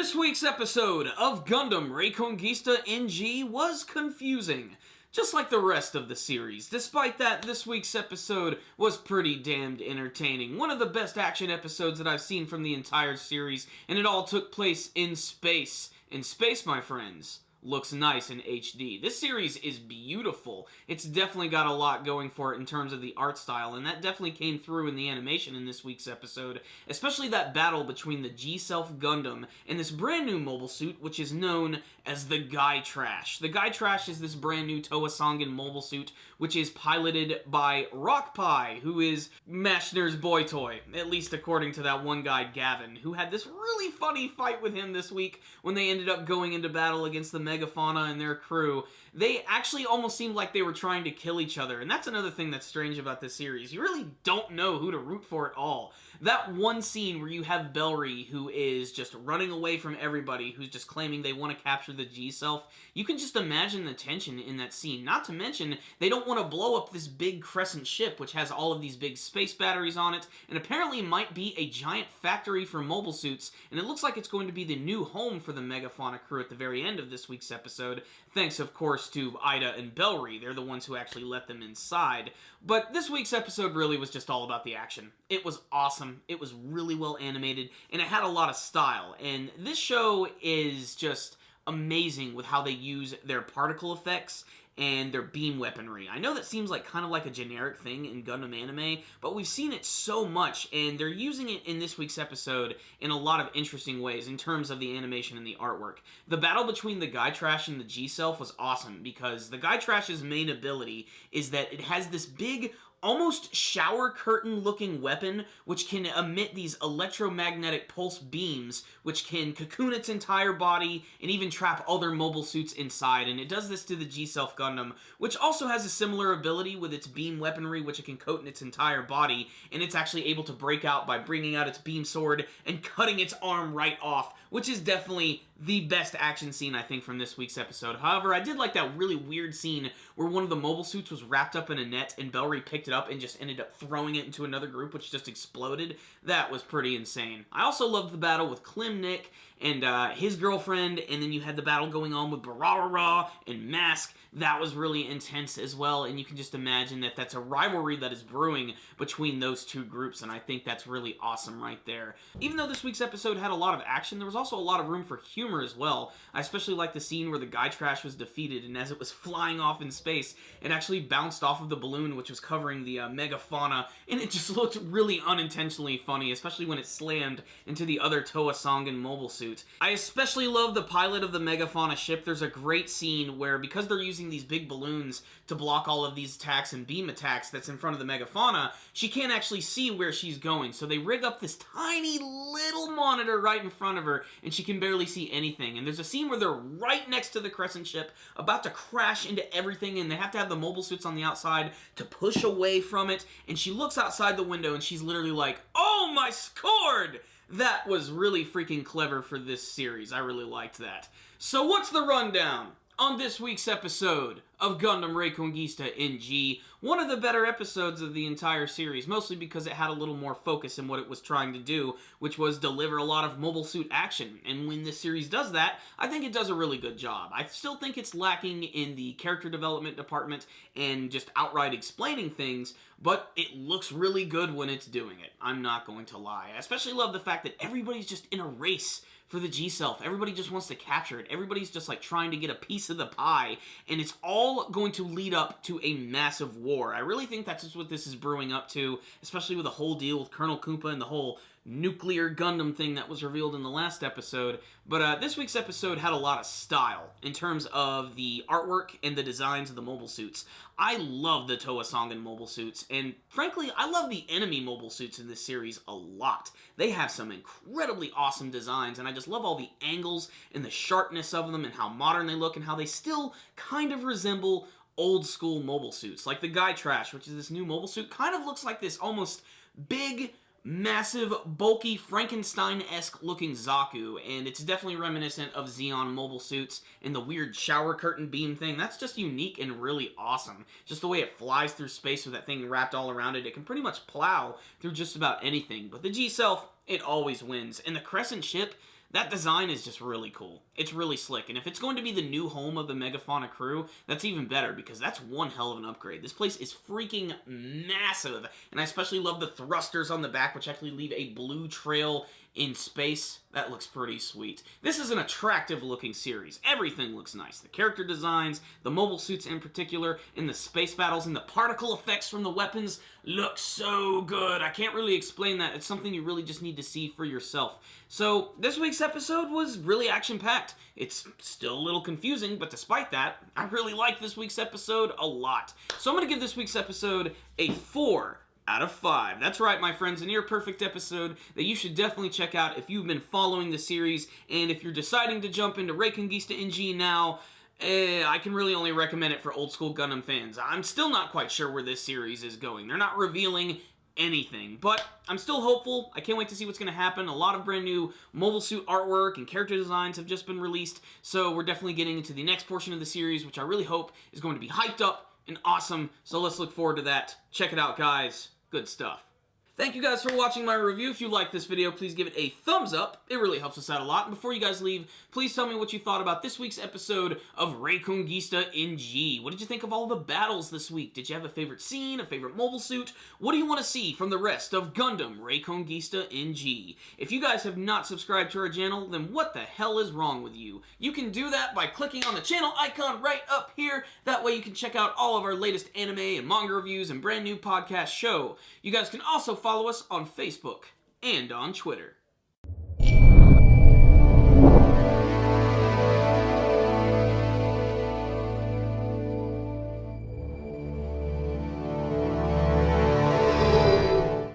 This week's episode of Gundam Reconguista NG was confusing, just like the rest of the series. Despite that, this week's episode was pretty damned entertaining. One of the best action episodes that I've seen from the entire series, and it all took place in space. In space, my friends, looks nice in HD. This series is beautiful. It's definitely got a lot going for it in terms of the art style, and that definitely came through in the animation in this week's episode, especially that battle between the G-Self Gundam and this brand new mobile suit, which is known as the Guy Trash. The Guy Trash is this brand new Toa Sangan mobile suit, which is piloted by Rock Pie, who is Mashner's boy toy, at least according to that one guy, Gavin, who had this really funny fight with him this week when they ended up going into battle against the Megafauna and their crew. They actually almost seemed like they were trying to kill each other, and that's another thing that's strange about this series. You really don't know who to root for at all. That one scene where you have Bellry, who is just running away from everybody, who's just claiming they want to capture the G-Self, you can just imagine the tension in that scene. Not to mention, they don't want to blow up this big Crescent ship, which has all of these big space batteries on it, and apparently might be a giant factory for mobile suits, and it looks like it's going to be the new home for the Megafauna crew at the very end of this week's episode, thanks of course to Ida and Bellry. They're the ones who actually let them inside. But this week's episode really was just all about the action. It was awesome, it was really well animated, and it had a lot of style, and this show is just amazing with how they use their particle effects and their beam weaponry. I know that seems like kind of like a generic thing in Gundam anime, but we've seen it so much, and they're using it in this week's episode in a lot of interesting ways in terms of the animation and the artwork. The battle between the Guy Trash and the G-Self was awesome, because the Guy Trash's main ability is that it has this big, almost shower curtain looking weapon which can emit these electromagnetic pulse beams which can cocoon its entire body and even trap other mobile suits inside, and it does this to the G-Self Gundam, which also has a similar ability with its beam weaponry which it can coat in its entire body, and it's actually able to break out by bringing out its beam sword and cutting its arm right off, which is definitely the best action scene, I think, from this week's episode. However, I did like that really weird scene where one of the mobile suits was wrapped up in a net and Bellry picked it up and just ended up throwing it into another group, which just exploded. That was pretty insane. I also loved the battle with Klimnik and his girlfriend, and then you had the battle going on with Bararara and Mask. That was really intense as well, and you can just imagine that that's a rivalry that is brewing between those two groups, and I think that's really awesome right there. Even though this week's episode had a lot of action, there was also a lot of room for humor as well. I especially liked the scene where the Guy Trash was defeated, and as it was flying off in space, it actually bounced off of the balloon which was covering the Megafauna, and it just looked really unintentionally funny, especially when it slammed into the other Toa Sangan mobile suit. I especially love the pilot of the Megafauna ship. There's a great scene where, because they're using these big balloons to block all of these attacks and beam attacks that's in front of the Megafauna, she can't actually see where she's going, so they rig up this tiny little monitor right in front of her, and she can barely see anything. And there's a scene where they're right next to the Crescent ship, about to crash into everything, and they have to have the mobile suits on the outside to push away from it, and she looks outside the window, and she's literally like, "Oh my scord!" That was really freaking clever for this series. I really liked that. So what's the rundown on this week's episode of Gundam Reconguista NG? One of the better episodes of the entire series, mostly because it had a little more focus in what it was trying to do, which was deliver a lot of mobile suit action. And when this series does that, I think it does a really good job. I still think it's lacking in the character development department and just outright explaining things, but it looks really good when it's doing it. I'm not going to lie. I especially love the fact that everybody's just in a race for the G-Self. Everybody just wants to capture it. Everybody's just like trying to get a piece of the pie, and it's all going to lead up to a massive war. I really think that's just what this is brewing up to, especially with the whole deal with Colonel Koopa and the whole nuclear Gundam thing that was revealed in the last episode. But this week's episode had a lot of style in terms of the artwork and the designs of the mobile suits. I love the Toa Sangan mobile suits, and frankly, I love the enemy mobile suits in this series a lot. They have some incredibly awesome designs, and I just love all the angles and the sharpness of them and how modern they look and how they still kind of resemble old school mobile suits. Like the Guy Trash, which is this new mobile suit, kind of looks like this almost big, massive, bulky, Frankenstein-esque looking Zaku, and it's definitely reminiscent of Zeon mobile suits and the weird shower curtain beam thing. That's just unique and really awesome. Just the way it flies through space with that thing wrapped all around it. It can pretty much plow through just about anything. But the G-Self, it always wins. And the Crescent ship, that design is just really cool. It's really slick, and if it's going to be the new home of the Megafauna crew, that's even better, because that's one hell of an upgrade. This place is freaking massive, and I especially love the thrusters on the back, which actually leave a blue trail in space. That looks pretty sweet. This is an attractive looking series. Everything looks nice. The character designs, the mobile suits in particular, and the space battles, and the particle effects from the weapons look so good. I can't really explain that. It's something you really just need to see for yourself. So this week's episode was really action-packed. It's still a little confusing, but despite that, I really like this week's episode a lot. So I'm going to give this week's episode a 4 out of 5. That's right, my friends, a near-perfect episode that you should definitely check out if you've been following the series, and if you're deciding to jump into Reconguista NG now, I can really only recommend it for old-school Gundam fans. I'm still not quite sure where this series is going. They're not revealing anything, but I'm still hopeful. I can't wait to see what's going to happen. A lot of brand new mobile suit artwork and character designs have just been released, so we're definitely getting into the next portion of the series, which I really hope is going to be hyped up and awesome, so let's look forward to that. Check it out, guys. Good stuff. Thank you guys for watching my review. If you like this video, please give it a thumbs up. It really helps us out a lot. And before you guys leave, please tell me what you thought about this week's episode of Reconguista NG. What did you think of all the battles this week? Did you have a favorite scene, a favorite mobile suit? What do you want to see from the rest of Gundam Reconguista NG? If you guys have not subscribed to our channel, then what the hell is wrong with you? You can do that by clicking on the channel icon right up here. That way you can check out all of our latest anime and manga reviews and brand new podcast show. You guys can also follow us on Facebook and on Twitter.